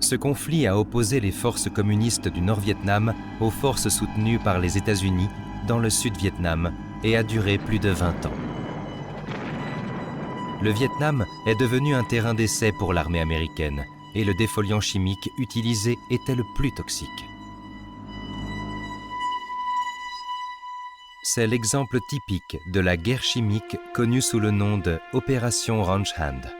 Ce conflit a opposé les forces communistes du Nord-Vietnam aux forces soutenues par les États-Unis dans le Sud-Vietnam et a duré plus de 20 ans. Le Vietnam est devenu un terrain d'essai pour l'armée américaine et le défoliant chimique utilisé était le plus toxique. C'est l'exemple typique de la guerre chimique connue sous le nom de Opération Ranch Hand.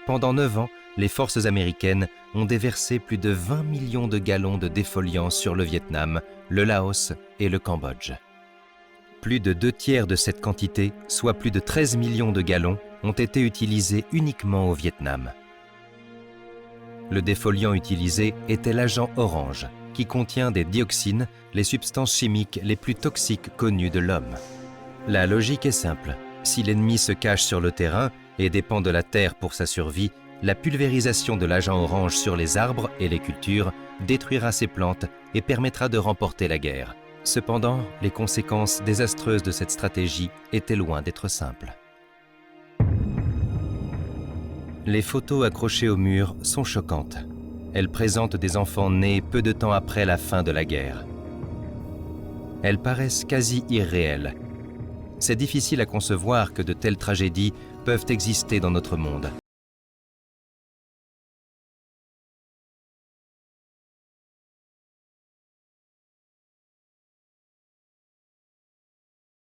Pendant 9 ans, les forces américaines ont déversé plus de 20 millions de gallons de défoliants sur le Vietnam, le Laos et le Cambodge. Plus de 2/3 de cette quantité, soit plus de 13 millions de gallons, ont été utilisés uniquement au Vietnam. Le défoliant utilisé était l'agent orange, qui contient des dioxines, les substances chimiques les plus toxiques connues de l'homme. La logique est simple. Si l'ennemi se cache sur le terrain et dépend de la terre pour sa survie, la pulvérisation de l'agent orange sur les arbres et les cultures détruira ces plantes et permettra de remporter la guerre. Cependant, les conséquences désastreuses de cette stratégie étaient loin d'être simples. Les photos accrochées au mur sont choquantes. Elles présentent des enfants nés peu de temps après la fin de la guerre. Elles paraissent quasi irréelles. C'est difficile à concevoir que de telles tragédies peuvent exister dans notre monde.